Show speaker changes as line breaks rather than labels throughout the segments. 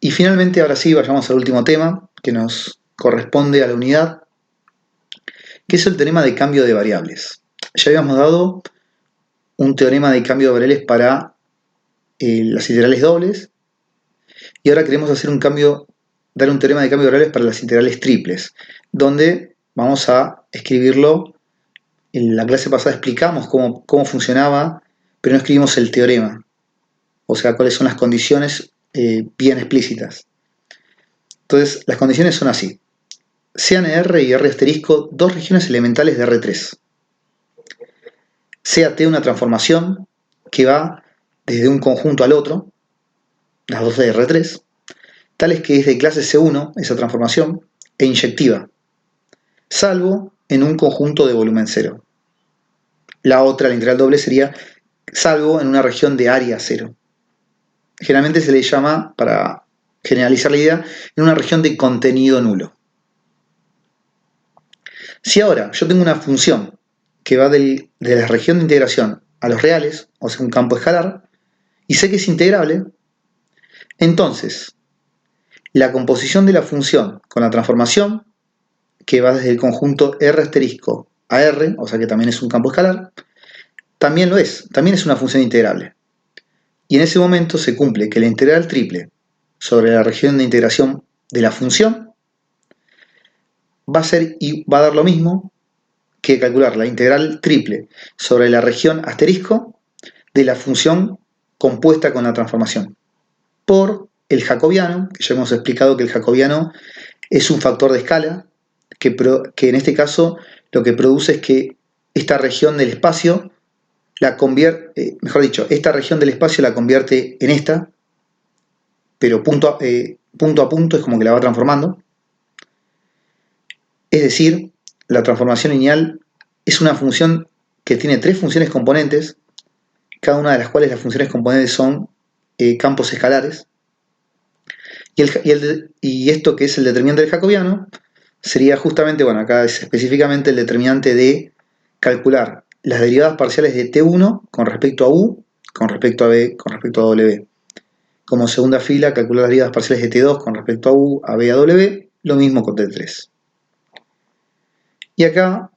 Y finalmente, ahora sí, vayamos al último tema que nos corresponde a la unidad, que es el teorema de cambio de variables. Ya habíamos dado un teorema de cambio de variables para las integrales dobles, y ahora queremos hacer dar un teorema de cambio de variables para las integrales triples, donde vamos a escribirlo. En la clase pasada explicamos cómo funcionaba, pero no escribimos el teorema, o sea, cuáles son las condiciones bien explícitas. Entonces, las condiciones son así. Sean R y R asterisco dos regiones elementales de R3. Sea T una transformación que va desde un conjunto al otro, las dos de R3, tales que es de clase C1 esa transformación e inyectiva, salvo en un conjunto de volumen cero. La otra, la integral doble, sería salvo en una región de área cero. Generalmente se le llama, para generalizar la idea, en una región de contenido nulo. Si ahora yo tengo una función que va de la región de integración a los reales, o sea, un campo escalar, y sé que es integrable, entonces la composición de la función con la transformación, que va desde el conjunto R asterisco a R, o sea que también es un campo escalar, también es una función integrable. Y en ese momento se cumple que la integral triple sobre la región de integración de la función va a dar lo mismo que calcular la integral triple sobre la región asterisco de la función compuesta con la transformación por el jacobiano, que ya hemos explicado que el jacobiano es un factor de escala que en este caso lo que produce es que esta región del espacio la convierte, mejor dicho, esta región del espacio la convierte en esta, pero punto a punto es como que la va transformando. Es decir, la transformación lineal es una función que tiene tres funciones componentes, cada una de las cuales las funciones componentes son campos escalares. Y esto que es el determinante del jacobiano sería justamente, bueno, acá es específicamente el determinante de calcular las derivadas parciales de T1 con respecto a U, con respecto a B, con respecto a W. Como segunda fila, calcular las derivadas parciales de T2 con respecto a U, a B, a W, lo mismo con T3. Y acá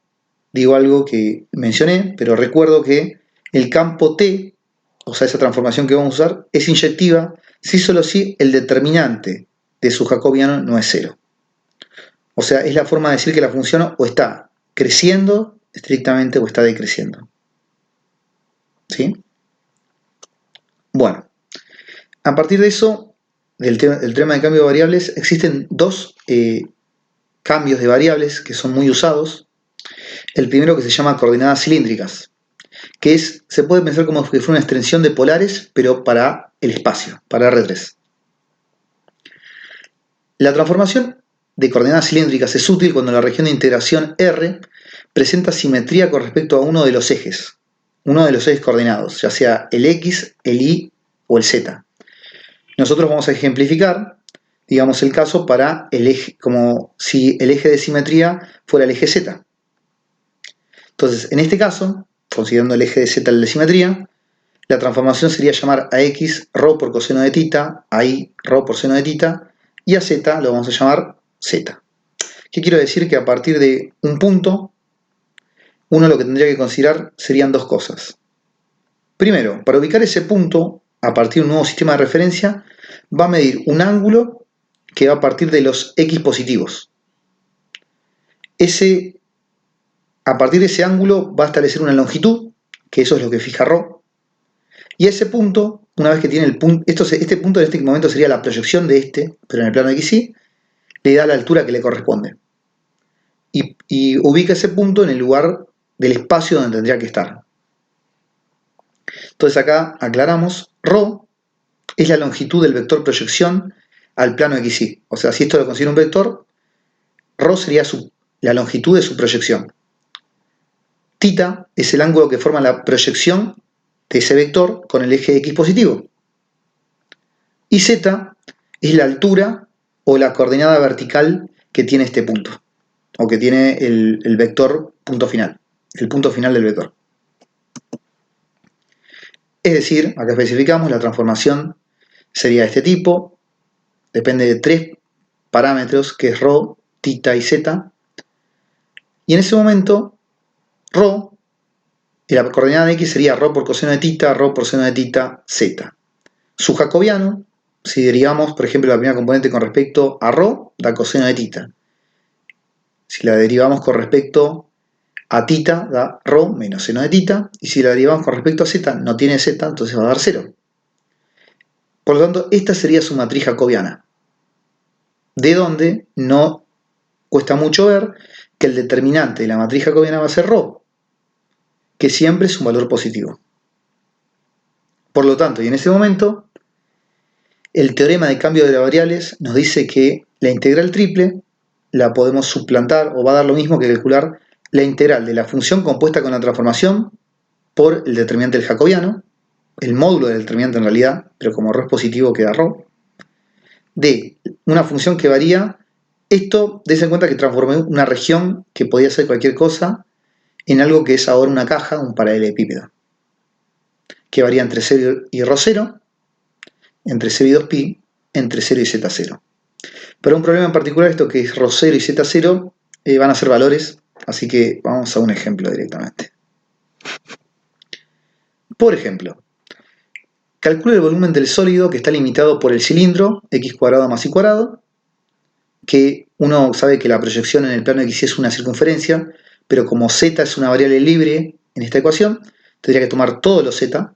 digo algo que mencioné, pero recuerdo que el campo T, o sea, esa transformación que vamos a usar, es inyectiva si solo si el determinante de su jacobiano no es cero. O sea, es la forma de decir que la función o está creciendo estrictamente o está decreciendo. ¿Sí? Bueno, a partir de eso, del teorema de cambio de variables, existen dos cambios de variables que son muy usados. El primero que se llama coordenadas cilíndricas, que se puede pensar como que fue una extensión de polares, pero para el espacio, para R3. La transformación de coordenadas cilíndricas es útil cuando la región de integración R presenta simetría con respecto a uno de los ejes coordenados, ya sea el X, el Y o el Z. Nosotros vamos a ejemplificar, digamos, el caso para el eje, como si el eje de simetría fuera el eje Z. Entonces, en este caso, considerando el eje de Z el de simetría, la transformación sería llamar a X ρ por coseno de tita, a Y ρ por seno de tita, y a Z lo vamos a llamar Z. ¿Qué quiero decir? Que a partir de un punto, uno lo que tendría que considerar serían dos cosas. Primero, para ubicar ese punto, a partir de un nuevo sistema de referencia, va a medir un ángulo que va a partir de los X positivos. A partir de ese ángulo va a establecer una longitud, que eso es lo que fija ρ, y ese punto, una vez que tiene el punto, este punto en este momento sería la proyección de pero en el plano XY, le da la altura que le corresponde. Y ubica ese punto en el lugar del espacio donde tendría que estar. Entonces acá aclaramos, ρ es la longitud del vector proyección al plano XY. O sea, si esto lo considera un vector, ρ sería la longitud de su proyección. Tita es el ángulo que forma la proyección de ese vector con el eje X positivo. Y Z es la altura o la coordenada vertical que tiene este punto, o que tiene el vector punto final, el punto final del vector. Es decir, acá especificamos, la transformación sería de este tipo, depende de tres parámetros, que es ρ, θ y z. Y en ese momento, ρ, y la coordenada de x sería ρ por coseno de θ, ρ por seno de θ, z. Su jacobiano, si derivamos, por ejemplo, la primera componente con respecto a ρ, da coseno de θ. Si la derivamos con respecto a θ, da ρ menos seno de θ. Y si la derivamos con respecto a z, no tiene z, entonces va a dar 0. Por lo tanto, esta sería su matriz jacobiana, de donde no cuesta mucho ver que el determinante de la matriz jacobiana va a ser ρ, que siempre es un valor positivo. Por lo tanto, y en ese momento, el teorema de cambio de las variables nos dice que la integral triple la podemos suplantar, o va a dar lo mismo que calcular la integral de la función compuesta con la transformación por el determinante del jacobiano, el módulo del determinante en realidad, pero como ρ es positivo queda ρ, de una función que varía. Esto, dense en cuenta que transformé una región que podía ser cualquier cosa en algo que es ahora una caja, un paralelepípedo, que varía entre 0 y ρ0, entre 0 y 2pi, entre 0 y z0. Pero un problema en particular, esto que es ρ0 y z0 van a ser valores, así que vamos a un ejemplo directamente. Por ejemplo, calcule el volumen del sólido que está limitado por el cilindro, x cuadrado más y cuadrado, que uno sabe que la proyección en el plano x es una circunferencia, pero como z es una variable libre en esta ecuación, tendría que tomar todos los z,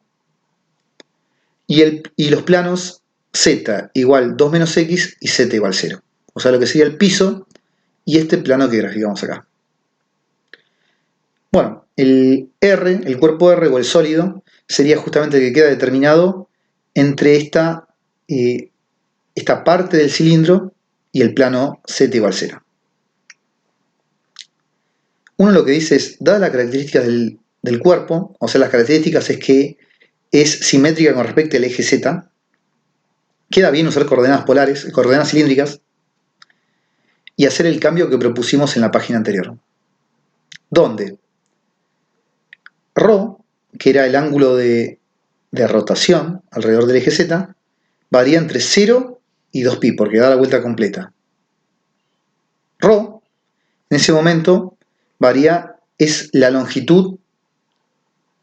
y los planos z igual 2 menos x y z igual 0. O sea, lo que sería el piso y este plano que graficamos acá. Bueno, el R, el cuerpo R o el sólido, sería justamente el que queda determinado entre esta parte del cilindro y el plano z igual 0. Uno lo que dice es, dadas las características del cuerpo, o sea, las características es que es simétrica con respecto al eje z, queda bien usar coordenadas polares, coordenadas cilíndricas, y hacer el cambio que propusimos en la página anterior. Donde ρ, que era el ángulo de rotación alrededor del eje z, varía entre 0 y 2pi, porque da la vuelta completa. ρ, en ese momento, es la longitud,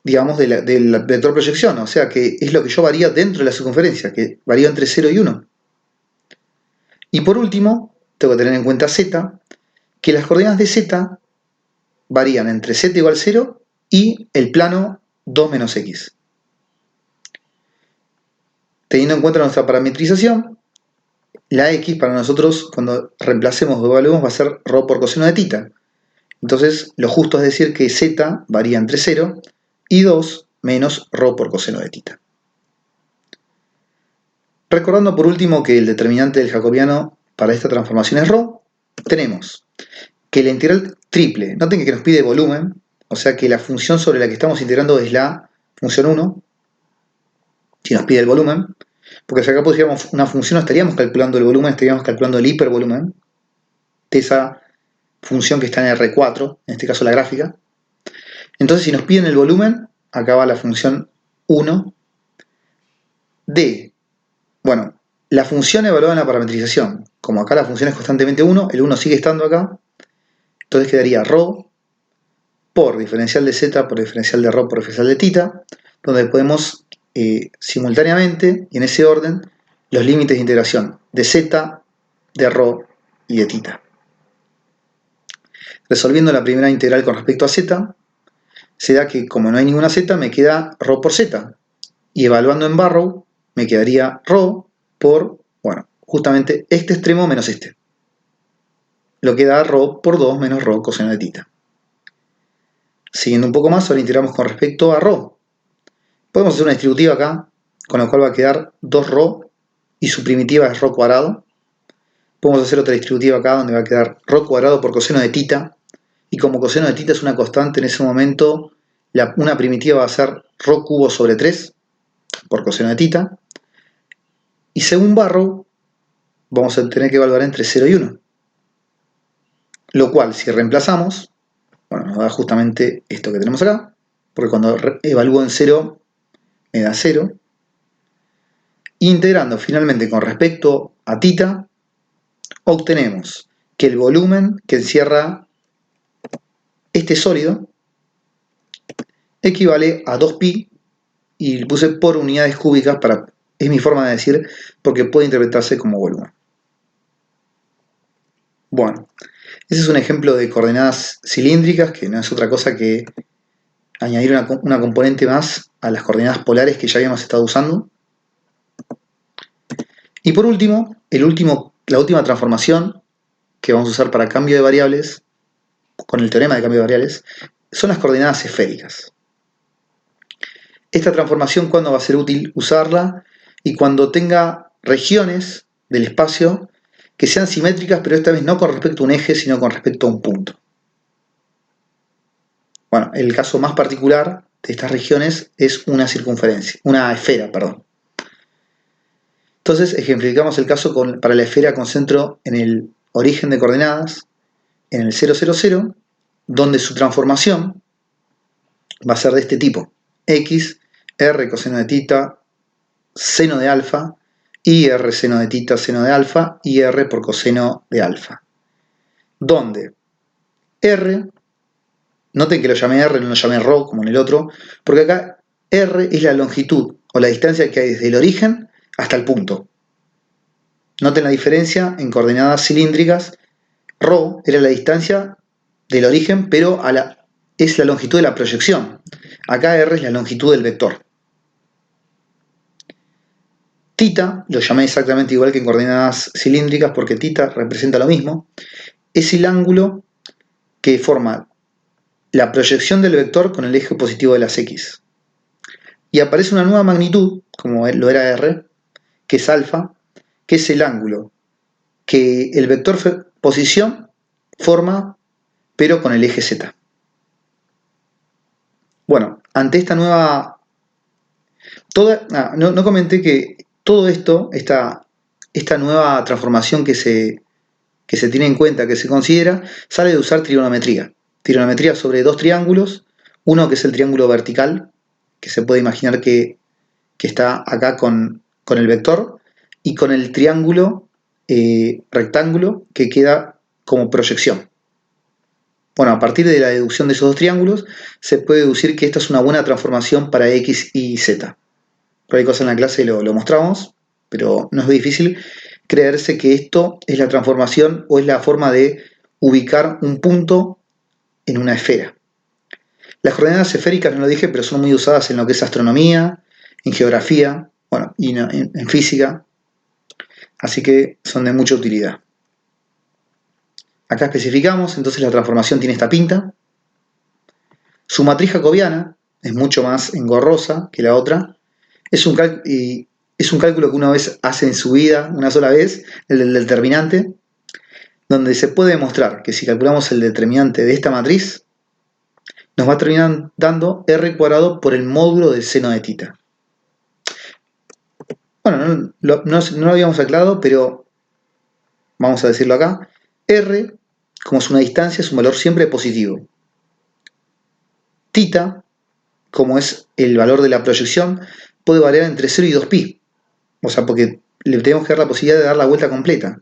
digamos, del vector proyección, o sea que es lo que yo varía dentro de la circunferencia, que varía entre 0 y 1. Y por último, tengo que tener en cuenta z, que las coordenadas de z varían entre z igual 0 y el plano 2 menos x. Teniendo en cuenta nuestra parametrización, la x para nosotros, cuando reemplacemos o evaluemos, va a ser ρ por coseno de θ. Entonces, lo justo es decir que z varía entre 0 y 2 menos ρ por coseno de θ. Recordando por último que el determinante del jacobiano para esta transformación es ρ, tenemos que la integral triple, noten que nos pide volumen, o sea que la función sobre la que estamos integrando es la función 1, si nos pide el volumen, porque si acá pusiéramos una función no estaríamos calculando el volumen, estaríamos calculando el hipervolumen de esa función que está en R4, en este caso la gráfica. Entonces si nos piden el volumen, acá va la función 1 de, bueno, la función evaluada en la parametrización. Como acá la función es constantemente 1, el 1 sigue estando acá, entonces quedaría ρ por diferencial de z por diferencial de ρ por diferencial de θ, donde podemos simultáneamente y en ese orden los límites de integración de z, de ρ y de θ. Resolviendo la primera integral con respecto a z, se da que como no hay ninguna z, me queda ρ por z. Y evaluando en Barrow, me quedaría ρ por, bueno, justamente este extremo menos este. Lo que da ρ por 2 menos ρ coseno de θ. Siguiendo un poco más, ahora integramos con respecto a ρ. Podemos hacer una distributiva acá, con lo cual va a quedar 2ρ y su primitiva es ρ cuadrado. Podemos hacer otra distributiva acá donde va a quedar ρ cuadrado por coseno de θ. Y como coseno de θ es una constante, en ese momento una primitiva va a ser ρ cubo sobre 3 por coseno de θ. Y según Barrow, vamos a tener que evaluar entre 0 y 1. Lo cual, si reemplazamos, bueno, nos da justamente esto que tenemos acá, porque cuando evalúo en 0, me da 0. Integrando finalmente con respecto a θ, obtenemos que el volumen que encierra este sólido equivale a 2π, y lo puse por unidades cúbicas, es mi forma de decir, porque puede interpretarse como volumen. Bueno, ese es un ejemplo de coordenadas cilíndricas, que no es otra cosa que añadir una componente más a las coordenadas polares que ya habíamos estado usando. Y por último, la última transformación que vamos a usar para cambio de variables, con el teorema de cambio de variables, son las coordenadas esféricas. Esta transformación, ¿cuándo va a ser útil usarla? Y cuando tenga regiones del espacio que sean simétricas, pero esta vez no con respecto a un eje, sino con respecto a un punto. Bueno, el caso más particular de estas regiones es una esfera, perdón. Entonces ejemplificamos el caso para la esfera con centro en el origen de coordenadas, en el 0, 0, 0, donde su transformación va a ser de este tipo: x, r coseno de θ, seno de alfa, y r seno de θ, seno de alfa, y r por coseno de alfa. Donde r, noten que lo llamé r, no lo llamé ρ como en el otro, porque acá r es la longitud o la distancia que hay desde el origen hasta el punto. Noten la diferencia en coordenadas cilíndricas. ρ era la distancia del origen, pero es la longitud de la proyección. Acá r es la longitud del vector. Θ, lo llamé exactamente igual que en coordenadas cilíndricas porque θ representa lo mismo, es el ángulo que forma la proyección del vector con el eje positivo de las x. Y aparece una nueva magnitud, como lo era r, que es alfa, que es el ángulo que el vector posición forma, pero con el eje z. Bueno, ante esta nueva... no comenté que todo esto, esta nueva transformación que se tiene en cuenta, que se considera, sale de usar trigonometría. Trigonometría sobre dos triángulos, uno que es el triángulo vertical, que se puede imaginar que está acá con el vector, y con el triángulo rectángulo que queda como proyección. Bueno, a partir de la deducción de esos dos triángulos, se puede deducir que esta es una buena transformación para x y z. Cualquier cosa en la clase lo mostramos, pero no es muy difícil creerse que esto es la transformación o es la forma de ubicar un punto en una esfera. Las coordenadas esféricas, no lo dije, pero son muy usadas en lo que es astronomía, en geografía, bueno, y en física, así que son de mucha utilidad. Acá especificamos, entonces la transformación tiene esta pinta. Su matriz jacobiana es mucho más engorrosa que la otra. Es un cálculo que una vez hace en su vida, una sola vez, el del determinante, donde se puede demostrar que si calculamos el determinante de esta matriz, nos va a terminar dando r cuadrado por el módulo del seno de θ. Bueno, no lo habíamos aclarado, pero vamos a decirlo acá. R, como es una distancia, es un valor siempre positivo. Θ, como es el valor de la proyección, puede variar entre 0 y 2π. O sea, porque le tenemos que dar la posibilidad de dar la vuelta completa.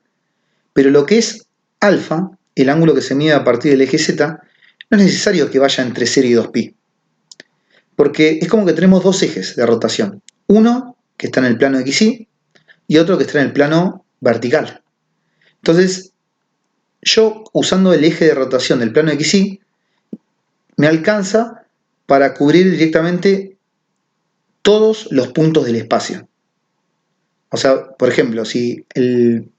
Pero lo que es alfa, el ángulo que se mide a partir del eje z, no es necesario que vaya entre 0 y 2π. Porque es como que tenemos dos ejes de rotación. Uno que está en el plano XY y otro que está en el plano vertical. Entonces, yo usando el eje de rotación del plano XY, me alcanza para cubrir directamente todos los puntos del espacio. O sea, por ejemplo, si el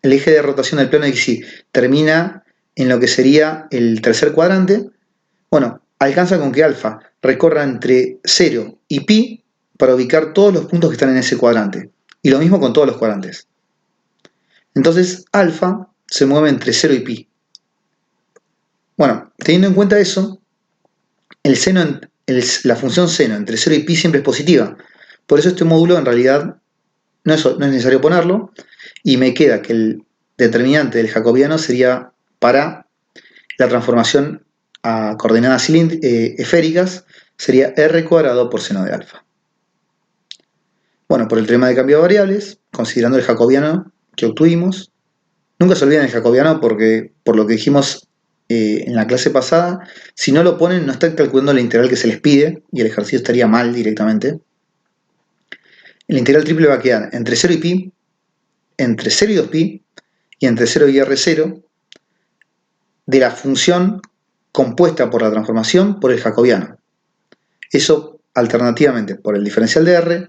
eje de rotación del plano XY termina en lo que sería el tercer cuadrante, bueno, alcanza con que alfa recorra entre 0 y π para ubicar todos los puntos que están en ese cuadrante. Y lo mismo con todos los cuadrantes. Entonces, alfa se mueve entre 0 y π. Bueno, teniendo en cuenta eso, la función seno entre 0 y π siempre es positiva. Por eso este módulo en realidad no es necesario ponerlo, y me queda que el determinante del jacobiano sería para la transformación a coordenadas esféricas, sería r cuadrado por seno de alfa. Bueno, por el teorema de cambio de variables, considerando el jacobiano que obtuvimos. Nunca se olviden el jacobiano porque, por lo que dijimos en la clase pasada, si no lo ponen no están calculando la integral que se les pide y el ejercicio estaría mal directamente. La integral triple va a quedar entre 0 y pi, entre 0 y 2pi y entre 0 y R0 de la función compuesta por la transformación por el jacobiano. Eso alternativamente por el diferencial de R,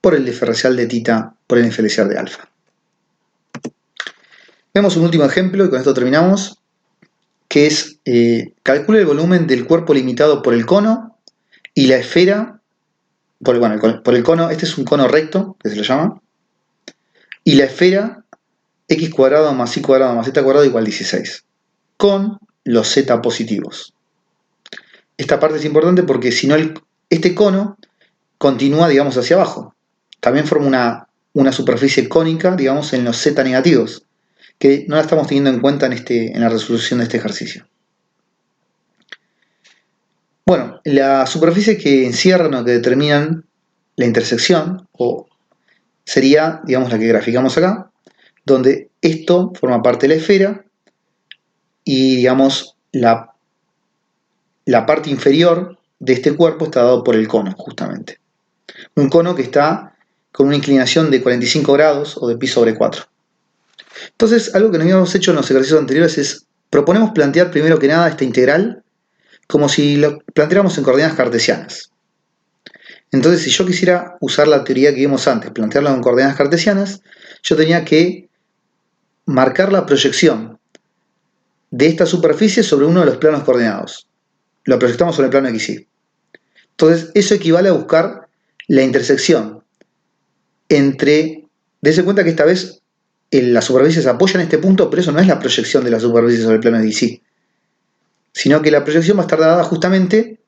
por el diferencial de θ, por el diferencial de alfa. Vemos un último ejemplo y con esto terminamos, que es calcula el volumen del cuerpo limitado por el cono y la esfera, por el cono, este es un cono recto, que se lo llama, y la esfera x cuadrado más y cuadrado más z cuadrado igual 16, con los z positivos. Esta parte es importante porque si no este cono continúa, digamos, hacia abajo. También forma una superficie cónica, digamos, en los z negativos, que no la estamos teniendo en cuenta en la resolución de este ejercicio. Bueno, la superficie que encierran o que determinan la intersección sería, digamos, la que graficamos acá, donde esto forma parte de la esfera y, digamos, la parte inferior de este cuerpo está dado por el cono, justamente. Un cono que está con una inclinación de 45 grados o de pi sobre 4. Entonces, algo que no habíamos hecho en los ejercicios anteriores es, proponemos plantear primero que nada esta integral como si lo planteáramos en coordenadas cartesianas. Entonces, si yo quisiera usar la teoría que vimos antes, plantearlo en coordenadas cartesianas, yo tenía que marcar la proyección de esta superficie sobre uno de los planos coordenados. Lo proyectamos sobre el plano XY. Entonces, eso equivale a buscar la intersección entre... Dense cuenta que esta vez la superficie se apoya en este punto, pero eso no es la proyección de la superficie sobre el plano XY, sino que la proyección va a estar dada justamente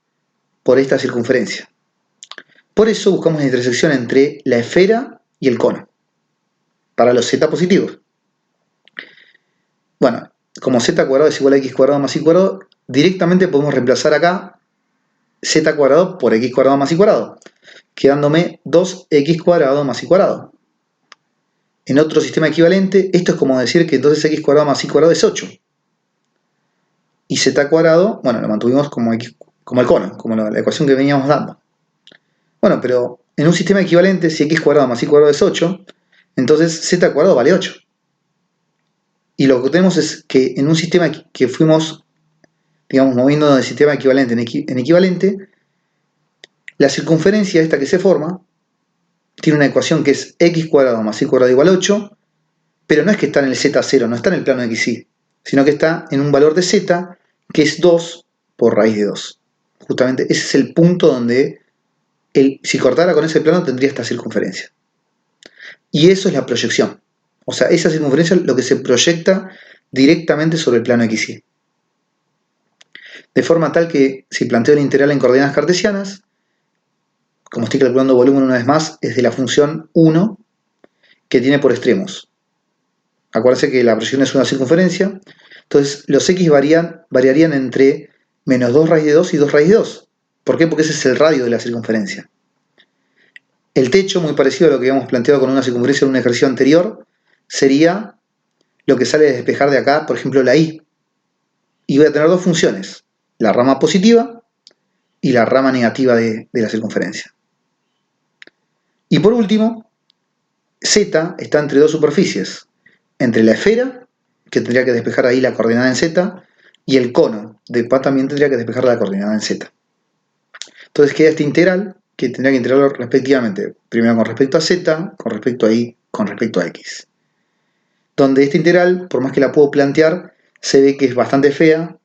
por esta circunferencia. Por eso buscamos la intersección entre la esfera y el cono, para los z positivos. Bueno, como z cuadrado es igual a x cuadrado más y cuadrado, directamente podemos reemplazar acá z cuadrado por x cuadrado más y cuadrado, quedándome 2x cuadrado más y cuadrado. En otro sistema equivalente, esto es como decir que entonces x cuadrado más y cuadrado es 8. Y z cuadrado, bueno, lo mantuvimos como el cono, como la ecuación que veníamos dando. Bueno, pero en un sistema equivalente, si x cuadrado más y cuadrado es 8, entonces z cuadrado vale 8. Y lo que tenemos es que en un sistema que fuimos, digamos, moviendo de sistema equivalente en equivalente, la circunferencia esta que se forma tiene una ecuación que es x cuadrado más y cuadrado igual a 8, pero no es que está en el z0, no está en el plano XY, sino que está en un valor de z que es 2 por raíz de 2. Justamente ese es el punto donde si cortara con ese plano tendría esta circunferencia. Y eso es la proyección. O sea, esa circunferencia es lo que se proyecta directamente sobre el plano XY. De forma tal que si planteo la integral en coordenadas cartesianas, como estoy calculando volumen una vez más, es de la función 1 que tiene por extremos. Acuérdense que la proyección es una circunferencia, entonces los x variarían entre menos 2 raíz de 2 y 2 raíz de 2. ¿Por qué? Porque ese es el radio de la circunferencia. El techo, muy parecido a lo que habíamos planteado con una circunferencia en un ejercicio anterior, sería lo que sale de despejar de acá, por ejemplo, la y. Y voy a tener dos funciones, la rama positiva y la rama negativa de la circunferencia. Y por último, z está entre dos superficies, entre la esfera, que tendría que despejar ahí la coordenada en z, y el cono, de cual también tendría que despejar la coordenada en z. Entonces queda esta integral, que tendría que integrarlo respectivamente, primero con respecto a z, con respecto a y, con respecto a x. Donde esta integral, por más que la puedo plantear, se ve que es bastante fea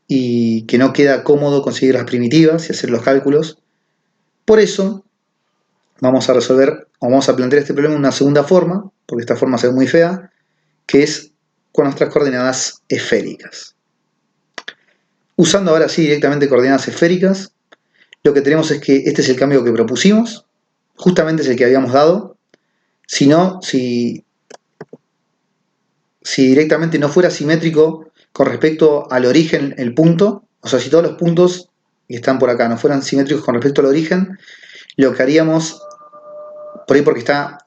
y que no queda cómodo conseguir las primitivas y hacer los cálculos. Por eso vamos a resolver, o vamos a plantear este problema en una segunda forma, porque esta forma se ve muy fea, que es con nuestras coordenadas esféricas. Usando ahora sí directamente coordenadas esféricas, lo que tenemos es que este es el cambio que propusimos, justamente es el que habíamos dado. Si directamente no fuera simétrico con respecto al origen, el punto, o sea, si todos los puntos que están por acá no fueran simétricos con respecto al origen, lo que haríamos, por ahí porque está,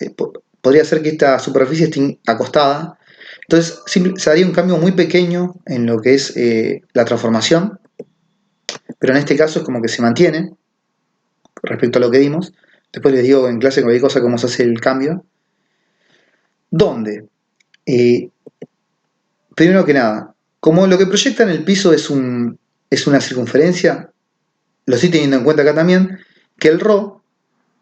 podría ser que esta superficie esté acostada. Entonces se haría un cambio muy pequeño en lo que es la transformación, pero en este caso es como que se mantiene respecto a lo que dimos. Después les digo en clase cualquier cosa cómo se hace el cambio. Donde, primero que nada, como lo que proyecta en el piso es una circunferencia, lo estoy teniendo en cuenta acá también, que el ρ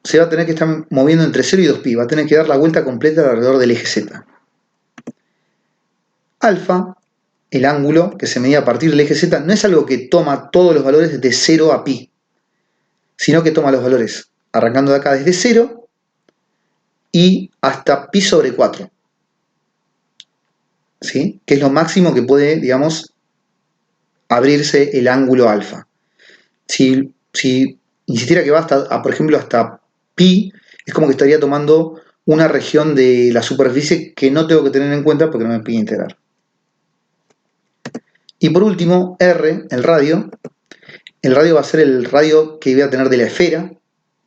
se va a tener que estar moviendo entre 0 y 2pi, va a tener que dar la vuelta completa alrededor del eje z. Alfa, el ángulo que se medía a partir del eje z, no es algo que toma todos los valores de 0 a pi, sino que toma los valores arrancando de acá desde 0 y hasta pi sobre 4. ¿Sí? Que es lo máximo que puede, digamos, abrirse el ángulo alfa. Si insistiera que va hasta, por ejemplo, hasta pi, es como que estaría tomando una región de la superficie que no tengo que tener en cuenta porque no me pide integrar. Y por último, R, el radio. El radio va a ser el radio que voy a tener de la esfera,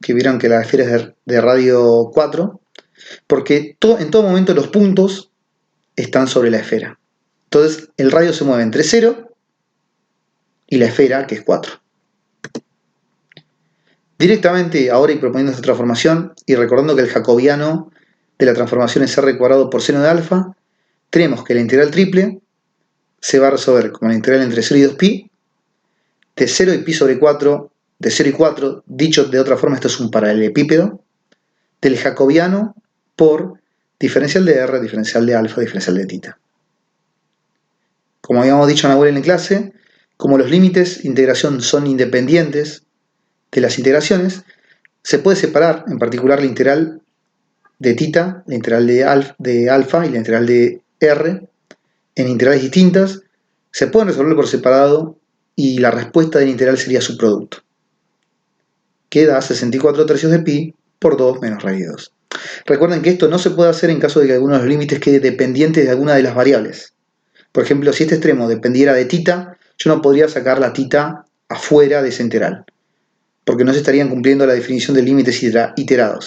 que vieron que la esfera es de radio 4, porque en todo momento los puntos están sobre la esfera. Entonces el radio se mueve entre 0 y la esfera, que es 4. Directamente, ahora y proponiendo esta transformación, y recordando que el jacobiano de la transformación es r cuadrado por seno de alfa, tenemos que la integral triple se va a resolver como la integral entre 0 y 2pi, de 0 y pi sobre 4, de 0 y 4, dicho de otra forma, esto es un paralelepípedo, del jacobiano por diferencial de r, diferencial de alfa, diferencial de tita. Como habíamos dicho en clase, como los límites de integración son independientes de las integraciones, se puede separar, en particular la integral de tita, la integral de alfa y la integral de r, en integrales distintas, se pueden resolver por separado y la respuesta de la integral sería su producto, que da 64 tercios de pi por 2 menos raíz de 2. Recuerden que esto no se puede hacer en caso de que alguno de los límites quede dependiente de alguna de las variables. Por ejemplo, si este extremo dependiera de tita, yo no podría sacar la tita afuera de esa integral, porque no se estarían cumpliendo la definición de límites iterados.